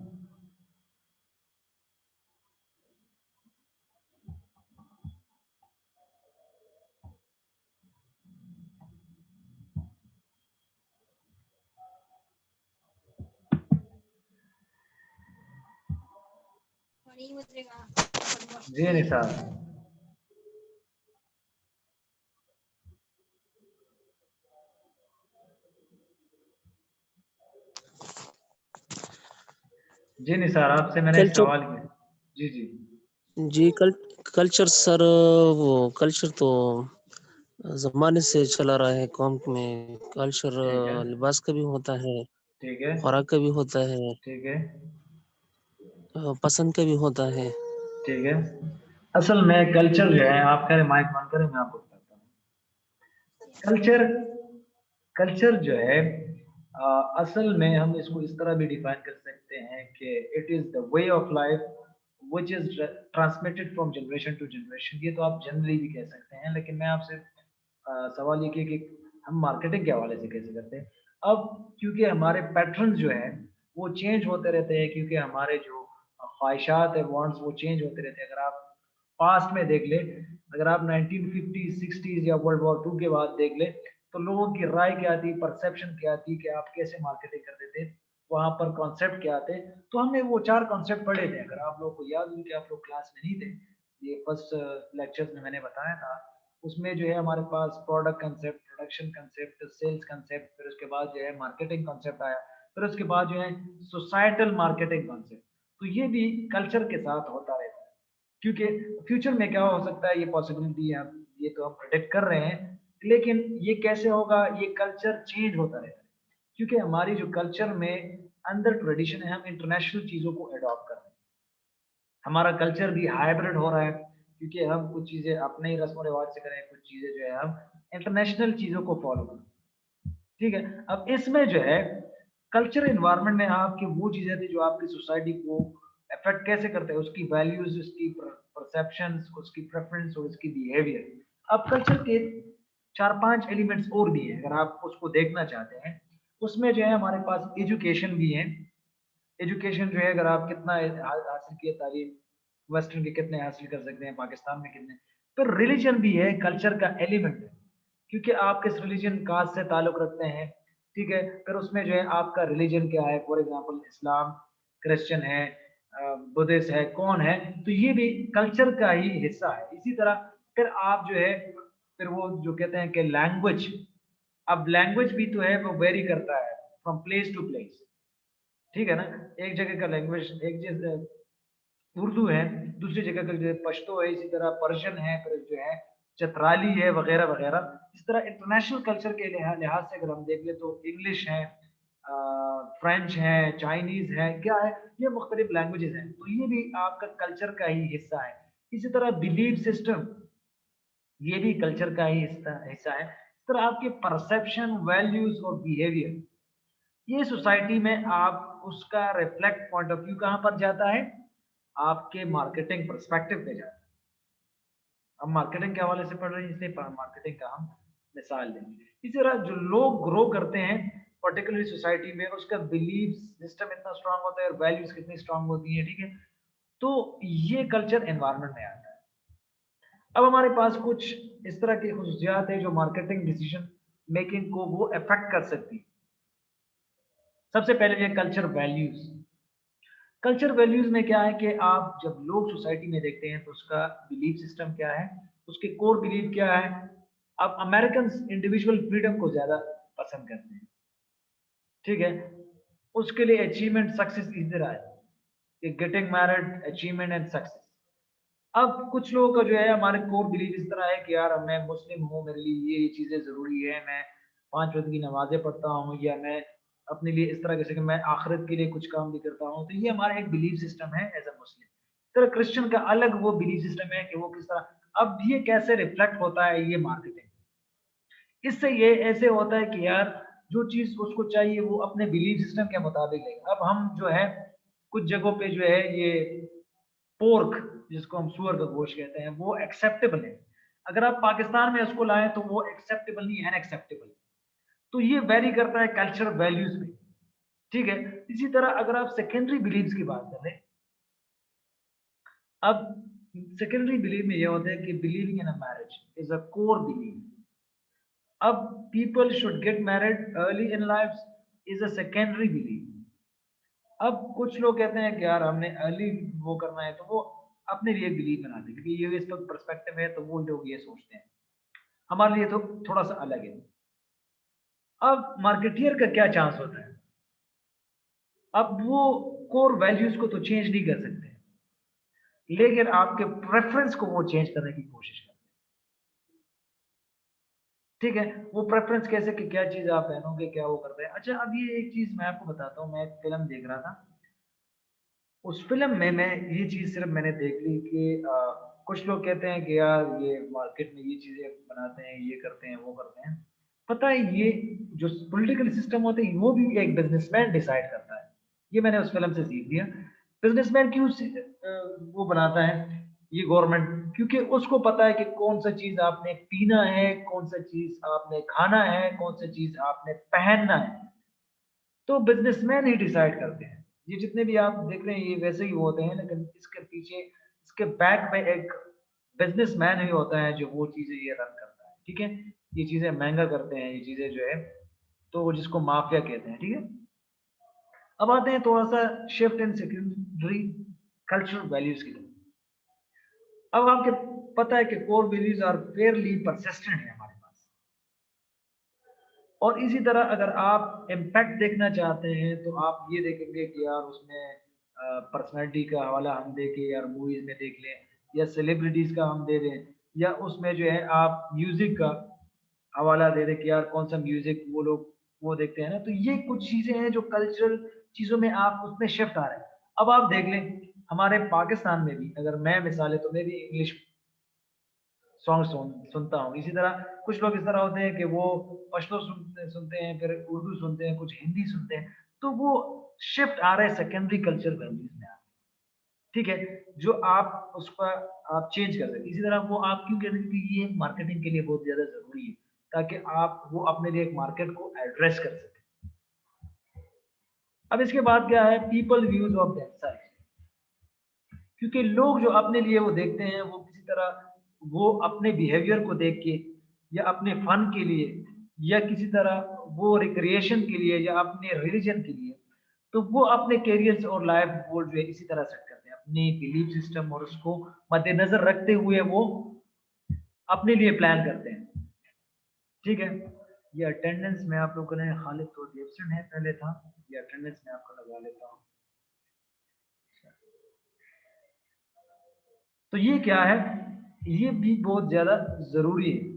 जी निसार। जी निसार, आपसे मैंने एक कल्चर सवाल किया। जी जी। जी कल्चर सर, वो कल्चर तो जमाने से चला रहा है कौम में। कल्चर ठीक है। लिबास का भी होता है, ठीक है। खुराक का भी होता है, ठीक है। पसंद का भी होता है। ठीक है। असल में कल्चर जो है, आप कह रहे माइक ऑन करें, मैं आपको बताता हूँ। कल्चर, कल्चर जो है असल में हम इसको इस तरह भी डिफाइन कर सकते हैं कि it is the way of life which is transmitted from generation to generation. ये तो आप जनरली भी कह सकते हैं, लेकिन मैं आपसे सवाल ये कि हम मार्केटिंग के हवाले से कैसे करते हैं। अब क्योंकि हमारे पैटर्न जो है वो चेंज होते रहते हैं, क्योंकि हमारे जो ख्वाहिशात है, वांट्स, वो चेंज होते रहते हैं। अगर आप पास्ट में देख ले, अगर आप 1950 60s या वर्ल्ड वॉर 2 के बाद देख ले, तो लोगों की राय क्या थी, परसेप्शन क्या थी, कि आप कैसे मार्केटिंग करते थे, वहां पर कॉन्सेप्ट क्या थे। तो हमने वो 4 कॉन्सेप्ट पढ़े थे। अगर आप लोगों को याद हो कि आप लोग क्लास में नहीं थे, ये फर्स्ट लेक्चर में मैंने बताया था। उसमें जो है हमारे पास product concept, production concept, sales concept, फिर उसके बाद जो है मार्केटिंग कंसेप्ट आया, फिर उसके बाद जो है सोसाइटल मार्केटिंग कंसेप्ट। तो ये भी कल्चर के साथ होता रहता है, क्योंकि फ्यूचर में क्या हो सकता है, ये पॉसिबिलिटी है, ये तो हम प्रेडिक्ट कर रहे हैं, लेकिन ये कैसे होगा, ये कल्चर चेंज होता रहता है। क्योंकि हमारी जो कल्चर में अंदर ट्रेडिशन है, हम इंटरनेशनल चीजों को अडॉप्ट कर रहे हैं। हमारा कल्चर भी हाइब्रिड हो रहा है, क्योंकि हम कुछ चीजें अपने ही रस्म रिवाज से करें, कुछ चीजें जो है हम इंटरनेशनल चीजों को फॉलो करें। ठीक है। अब इसमें जो है कल्चर एनवायरनमेंट में आपकी वो चीजें थी जो आपकी सोसाइटी को अफेक्ट कैसे करते हैं, उसकी वैल्यूज, उसकी परसेप्शन, उसकी प्रेफरेंस और उसकी बिहेवियर। अब कल्चर के 4-5 एलिमेंट्स और भी हैं, अगर आप उसको देखना चाहते हैं। उसमें जो है हमारे पास एजुकेशन भी है। एजुकेशन जो है, अगर आप कितना हासिल किए तालीम, वेस्टर्न के कितने हासिल कर सकते हैं, पाकिस्तान में कितने। तो रिलीजन भी है, कल्चर का एलिमेंट है, क्योंकि आप किस रिलीजन कास्ट से ताल्लुक रखते हैं। ठीक है। फिर उसमें जो है आपका रिलीजन क्या है, फॉर एग्जांपल इस्लाम, क्रिश्चियन है, बुद्धिस्ट है, कौन है। तो ये भी कल्चर का ही हिस्सा है। इसी तरह फिर आप जो है, फिर वो जो कहते हैं कि लैंग्वेज, अब लैंग्वेज भी तो है, वो वेरी करता है फ्रॉम प्लेस टू प्लेस। ठीक है ना। एक जगह का लैंग्वेज, एक जैसे उर्दू है, दूसरी जगह का जो है पश्तो है, इसी तरह पर्शियन है, फिर जो है चतराली है, वगैरह वगैरह। इस तरह इंटरनेशनल कल्चर के लिहाज से अगर हम देख ले तो इंग्लिश है, फ्रेंच है, चाइनीज है, क्या है, ये मुख्तलिफ लैंग्वेजेस हैं। तो ये भी आपका कल्चर का ही हिस्सा है। इसी तरह बिलीफ सिस्टम, ये भी कल्चर का ही हिस्सा हिस्सा है। इस तरह आपके परसेप्शन, वैल्यूज और बिहेवियर, ये सोसाइटी में आप उसका रिफ्लेक्ट पॉइंट ऑफ व्यू कहाँ पर जाता है, आपके मार्केटिंग पर्सपेक्टिव पे जाता है। हम मार्केटिंग के हवाले से पढ़ रहे हैं, इसलिए मार्केटिंग का हम मिसाल लेंगे। इसी तरह जो लोग ग्रो करते हैं पर्टिकुलर सोसाइटी में, उसका बिलीफ सिस्टम इतना स्ट्रांग होता है और वैल्यूज कितनी स्ट्रांग होती है। ठीक है। तो ये कल्चर एनवायरनमेंट में आता है। अब हमारे पास कुछ इस तरह की खसूसियात है जो मार्केटिंग डिसीजन मेकिंग को वो अफेक्ट कर सकती है। सबसे पहले ये कल्चर वैल्यूज। कल्चर वैल्यूज में क्या है कि आप जब लोग सोसाइटी में देखते हैं तो उसका बिलीफ सिस्टम क्या है, उसके कोर बिलीफ क्या है। अब अमेरिकन इंडिविजुअल फ्रीडम को ज्यादा पसंद करते हैं। ठीक है। उसके लिए अचीवमेंट, सक्सेस इधर आए कि getting married, achievement and success. अब कुछ लोगों का जो है, हमारे कोर बिलीफ इस तरह है कि यार मैं मुस्लिम हूँ, मेरे लिए ये चीजें जरूरी है, मैं 5 वक्त की नमाजें पढ़ता हूँ, या मैं अपने लिए इस तरह जैसे कि मैं आखिरत के लिए कुछ काम भी करता हूँ। तो ये हमारा एक बिलीफ सिस्टम है एज अ मुस्लिम। तरह क्रिश्चियन का अलग वो बिलीफ सिस्टम है कि वो किस तरह। अब ये कैसे रिफ्लेक्ट होता है, ये मार्केटिंग, इससे ये ऐसे होता है कि यार जो चीज उसको चाहिए वो अपने बिलीफ सिस्टम के मुताबिक लेगा। अब हम जो है कुछ जगहों पे जो है ये पोर्क, जिसको हम सुअर का गोश्त कहते हैं, वो एक्सेप्टेबल है। अगर आप पाकिस्तान में उसको लाएं तो वो एक्सेप्टेबल नहीं, अनएक्सेप्टेबल। तो ये वेरी करता है कल्चरल वैल्यूज पे, ठीक है। इसी तरह अगर आप सेकेंडरी बिलीव्स की बात करें, अब सेकेंडरी बिलीव में ये होता है कि believing in a marriage is a core believe. अब people should get married early in life is a secondary believe. अब कुछ लोग कहते हैं कि यार हमने अर्ली वो करना है, तो वो अपने लिए बिलीव बनाते हैं, क्योंकि ये इस वक्त पर्सपेक्टिव है, तो वो लोग ये सोचते हैं। हमारे लिए तो थोड़ा सा अलग है। अब मार्केटियर का क्या चांस होता है, अब वो कोर वैल्यूज को तो चेंज नहीं कर सकते, लेकिन आपके प्रेफरेंस को वो चेंज करने की कोशिश करते हैं, ठीक है। वो प्रेफरेंस कैसे कि क्या चीज आप पहनोगे, क्या वो करते हैं। अच्छा, अब ये एक चीज मैं आपको बताता हूँ, मैं एक फिल्म देख रहा था। उस फिल्म में मैं ये चीज सिर्फ मैंने देख ली कि कुछ लोग कहते हैं कि यार ये मार्केट में ये चीजें बनाते हैं, ये करते हैं, वो करते हैं। पता है ये जो पॉलिटिकल सिस्टम होते हैं वो भी एक बिजनेसमैन डिसाइड करता है। ये मैंने उस फिल्म से सीख लिया। बिजनेसमैन क्यों वो बनाता है ये गवर्नमेंट, क्योंकि उसको पता है कि कौन सा चीज आपने पीना है, कौन सा चीज आपने खाना है, कौन सा चीज आपने पहनना है। तो बिजनेसमैन ही डिसाइड करते हैं। ये जितने भी आप देख रहे हैं ये वैसे ही होते हैं, लेकिन इसके पीछे, इसके बैक में एक बिजनेसमैन ही होता है जो वो चीजें ये रन करता है, ठीक है। ये चीजें महंगा करते हैं, ये चीजें जो है, तो वो जिसको माफिया कहते हैं, ठीक है। अब आते हैं थोड़ा सा shift in secondary cultural values की तरफ। अब आपके पता है कि core values are fairly persistent है हमारे पास। और इसी तरह अगर आप इम्पैक्ट देखना चाहते हैं तो आप ये देखेंगे कि यार उसमें पर्सनैलिटी का हवाला हम देखें, यार मूवीज में देख लें, या सेलिब्रिटीज का हम दे दें, या उसमें जो है आप म्यूजिक का हवाला दे दें कि यार कौन सा म्यूजिक वो लोग वो देखते हैं ना। तो ये कुछ चीजें हैं जो कल्चरल चीजों में आप उसमें शिफ्ट आ रहे हैं। अब आप देख लें हमारे पाकिस्तान में भी, अगर मैं मिसाल है तो मैं भी इंग्लिश सॉन्ग सुनता हूँ। इसी तरह कुछ लोग इस तरह होते हैं कि वो पश्तो सुनते हैं, फिर उर्दू सुनते हैं, कुछ हिंदी सुनते हैं। तो वो शिफ्ट आ रहा है सेकेंडरी कल्चर वैल्यूज में, ठीक है, जो आप उसका आप चेंज कर सकते। इसी तरह वो आप क्यों कहते हैं, क्योंकि ये मार्केटिंग के लिए बहुत ज्यादा जरूरी है, ताकि आप वो अपने लिए एक मार्केट को एड्रेस कर सकें। अब इसके बाद क्या है, पीपल व्यूज ऑफ देमसेल्फ। क्योंकि लोग जो अपने लिए वो देखते हैं, वो किसी तरह वो अपने बिहेवियर को देख के, या अपने फन के लिए, या किसी तरह वो रिक्रिएशन के लिए, या अपने रिलीजन के लिए, तो वो अपने कैरियर्स और लाइफ गोल जो है इसी तरह सेट करते हैं, अपने बिलीफ सिस्टम और उसको मद्देनजर रखते हुए वो अपने लिए प्लान करते हैं, ठीक है। ये अटेंडेंस में आप लोगों ने, खालिद तो एब्सेंट है पहले था, ये अटेंडेंस में आपको लगा लेता हूँ। तो ये क्या है, ये भी बहुत ज्यादा जरूरी है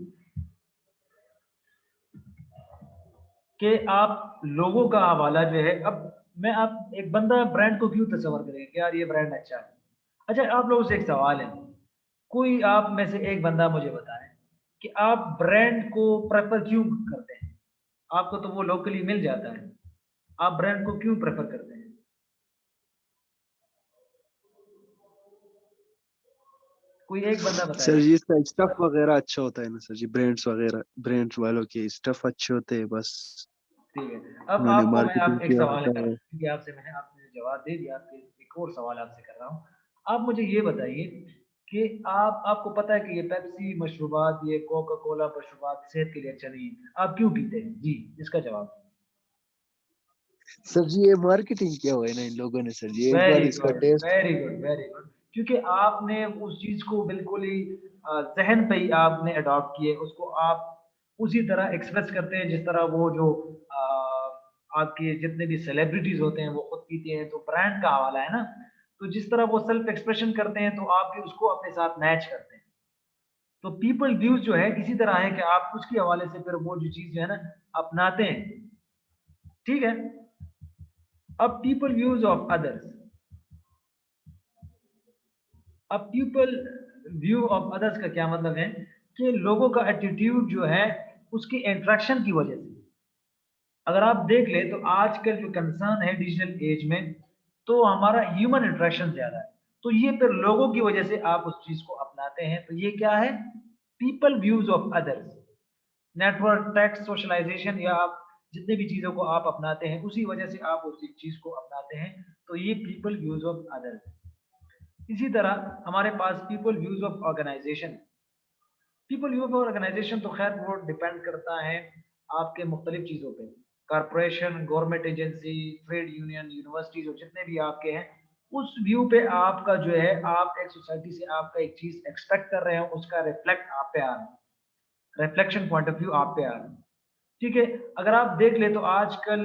कि आप लोगों का हवाला जो है। अब मैं, आप एक बंदा ब्रांड को क्यों तस्वर करेंगे कि यार ये ब्रांड अच्छा है। अच्छा, आप लोगों से एक सवाल है, कोई आप में से एक बंदा मुझे बताए कि आप ब्रांड को प्रेफर क्यों करते हैं। आपको तो वो लोकली मिल जाता है, आप ब्रांड को क्यों प्रेफर करते हैं। कोई एक बंदा सर बताए। जी इसका स्टफ वगैरह अच्छा होता है ना सर जी, ब्रांड्स वगैरह, ब्रांड्स वालों के स्टफ अच्छे होते हैं बस, ठीक है, अब उन्होंने आपको मैं मार्केटिंग आप एक किया सवाल होता कर, है। क्योंकि आपसे मैंने आपने जवाब दे दिया, आपके एक और सवाल आपसे कर रहा हूँ। आप मुझे ये बताइए कि आपको पता है कि ये पेप्सी मशरूबात, ये कोका कोला मशरूबात सेहत के लिए अच्छा नहीं है, आप क्यों पीते हैं जी, इसका जवाब। सर जी ये मार्केटिंग किया हुआ है ना इन लोगों ने सर जी, एक बार वेरी इसका good, test. Very good, very good. क्योंकि आपने उस चीज को बिल्कुल ही जहन पे ही आपने अडॉप्ट किए, उसको आप उसी तरह एक्सप्रेस करते हैं जिस तरह वो जो आपके जितने भी सेलिब्रिटीज होते हैं वो खुद पीते हैं। तो ब्रांड का हवाला है ना, तो जिस तरह वो सेल्फ एक्सप्रेशन करते हैं तो आप भी उसको अपने साथ मैच करते हैं। तो पीपल व्यूज जो है इसी तरह है कि आप उसके हवाले से फिर वो जो चीज जो है ना अपनाते हैं, ठीक है। अब पीपल व्यूज ऑफ अदर्स, अब पीपल व्यू ऑफ अदर्स का क्या मतलब है कि लोगों का एटीट्यूड जो है उसकी इंट्रैक्शन की वजह से। अगर आप देख ले तो आजकल जो कंसर्न है डिजिटल एज में, तो हमारा ह्यूमन इंटरेक्शन ज्यादा है, तो ये फिर लोगों की वजह से आप उस चीज को अपनाते हैं, तो ये क्या है, people views of others, network, text, socialisation, या आप जितने भी चीजों को आप अपनाते हैं उसी वजह से आप उस चीज को अपनाते हैं, तो ये पीपल व्यूज ऑफ अदर्स। इसी तरह हमारे पास people views of organisation. People view of organisation तो खैर वो डिपेंड करता है आपके मुख्तलिफ चीज़ों पे, corporation, government agency, trade union, universities और जितने भी आपके हैं, उस व्यू पे आपका जो है, आप एक सोसाइटी से आपका एक चीज एक्सपेक्ट कर रहे हो, उसका रिफ्लेक्ट आप पे आ रहा है, रिफ्लेक्शन पॉइंट ऑफ व्यू आप पे आ रहा है। ठीक है, अगर आप देख ले तो आजकल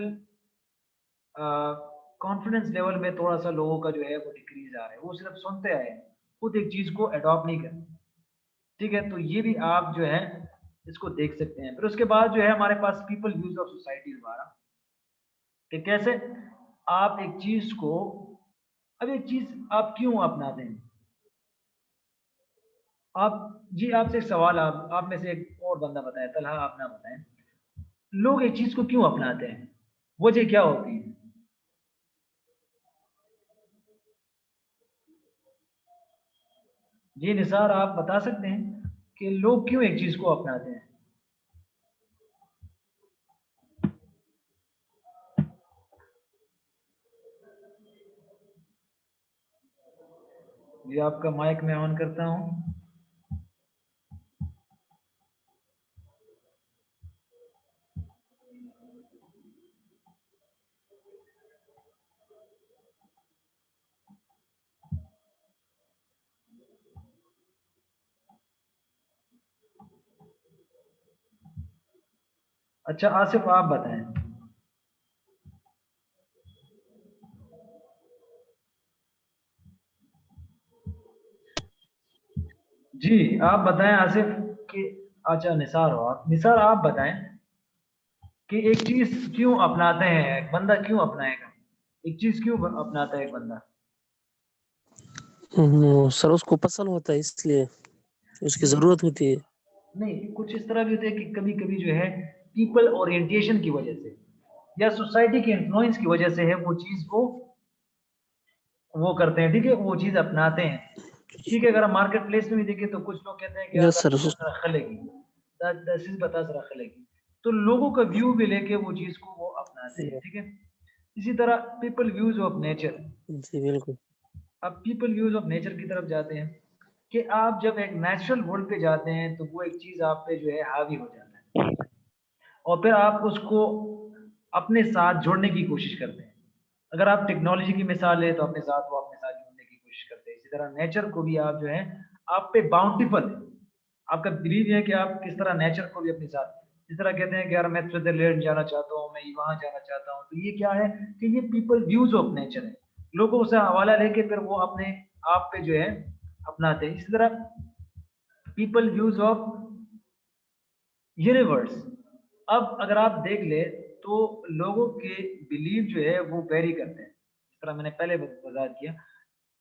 कॉन्फिडेंस लेवल में थोड़ा सा लोगों का जो है वो डिक्रीज आ रहा है, वो सिर्फ सुनते आए हैं, खुद एक चीज को अडॉप्ट नहीं करते। ठीक है, तो ये भी आप जो है इसको देख सकते हैं। फिर उसके बाद जो है हमारे पास पीपल व्यूज ऑफ सोसाइटी द्वारा, कि कैसे आप एक चीज को, अब एक चीज आप क्यों अपनाते हैं, आप जी, आपसे एक सवाल, आप में से एक और बंदा बताए, तलहा आप ना बताएं, लोग एक चीज को क्यों अपनाते हैं, वजह क्या होती है? जी निसार, आप बता सकते हैं कि लोग क्यों एक चीज को अपनाते हैं? जी आपका माइक मैं ऑन करता हूं। अच्छा आसिफ, आप बताएं। जी आप बताएं आसिफ कि, अच्छा निसार हो आप, निसार आप बताएं कि एक चीज क्यों अपनाते हैं, एक बंदा क्यों अपनाएगा, एक चीज क्यों अपनाता है एक बंदा? सर उसको पसंद होता है इसलिए, उसकी नहीं जरूरत होती है। नहीं, कुछ इस तरह भी होता है कि कभी कभी जो है पीपल ओरिएंटेशन की वजह से या सोसाइटी के इन्फ्लुएंस की वजह से है वो चीज को वो करते हैं, ठीक है, वो चीज अपनाते हैं। ठीक है, अगर हम मार्केट प्लेस में भी देखें तो कुछ लोग कहते हैं कि यार यस सर। खलेगी, दस बता सरा खलेगी, तो लोगों का व्यू भी लेके वो चीज को वो अपनाते हैं। ठीक है, इसी तरह पीपल व्यूज ऑफ नेचर। जी बिल्कुल। अब पीपल व्यूज ऑफ नेचर की तरफ जाते हैं कि आप जब एक नेचुरल वर्ल्ड पे जाते हैं तो वो एक चीज आप पे जो है हावी हो जाता है, और फिर आप उसको अपने साथ जोड़ने की कोशिश करते हैं। अगर आप टेक्नोलॉजी की मिसाल ले तो अपने साथ वो अपने साथ जोड़ने की कोशिश करते हैं। इसी तरह नेचर को भी आप जो है आप पे बाउंटीफुल है, आपका बिलीव है कि आप किस तरह नेचर को भी अपने साथ, जिस तरह कहते हैं कि यार मैं स्विट्जरलैंड जाना चाहता हूँ, मैं वहां जाना चाहता हूँ, तो ये क्या है कि ये पीपल व्यूज ऑफ नेचर है, लोगों से हवाला लेके फिर वो अपने आप पे जो है अपनाते हैं। इसी तरह पीपल व्यूज ऑफ यूनिवर्स। अब अगर आप देख ले तो लोगों के बिलीव जो है वो वेरी करते हैं, जिस तरह मैंने पहले वजाहत किया,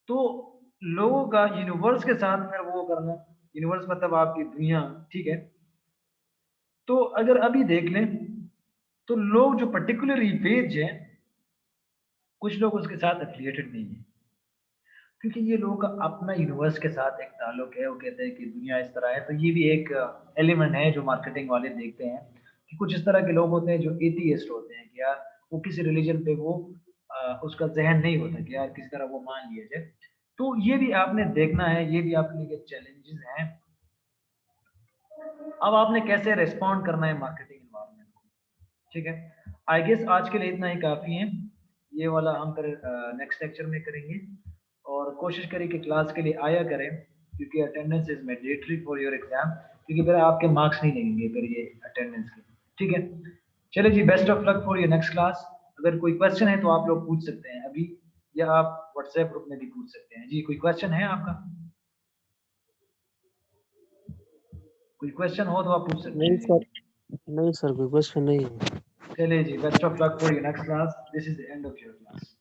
तो लोगों का यूनिवर्स के साथ फिर वो करना, यूनिवर्स मतलब आपकी दुनिया, ठीक है, तो अगर अभी देख लें तो लोग जो पर्टिकुलर पेज है, कुछ लोग उसके साथ एफिलिएटेड नहीं है, क्योंकि ये लोगों का अपना यूनिवर्स के साथ एक ताल्लुक है, वो कहते हैं कि दुनिया इस तरह है, तो ये भी एक एलिमेंट है जो मार्केटिंग वाले देखते हैं, कि कुछ इस तरह के लोग होते हैं जो एथीइस्ट होते हैं, कि यार वो किसी रिलीजन पे वो उसका जहन नहीं होता कि यार किसी तरह वो मान लिया जाए, तो ये भी आपने देखना है, ये भी आपके लिए चैलेंजेस हैं। अब आपने कैसे रिस्पॉन्ड करना है मार्केटिंग एनवायरनमेंट को, ठीक है। आई गेस आज के लिए इतना ही काफ़ी है, ये वाला हम फिर नेक्स्ट लेक्चर में करेंगे, और कोशिश करें कि क्लास के लिए आया करें, क्योंकि attendance is mandatory for your exam, क्योंकि फिर आपके मार्क्स नहीं लगेंगे फिर ये अटेंडेंस के, ठीक है। चलिए जी, best of luck for your next class. अगर कोई क्वेश्चन है तो आप लोग पूछ सकते हैं अभी, या आप व्हाट्सएप ग्रुप में भी पूछ सकते हैं। जी कोई क्वेश्चन है आपका? कोई क्वेश्चन हो तो आप पूछ सकते नहीं हैं। सर, नहीं सर कोई क्वेश्चन नहीं है। चलिए जी, best of luck for your next class, this is the end of your class.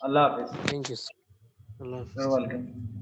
अल्लाह हाफिज। Thank you sir. अल्लाह हाफिज़। You're welcome.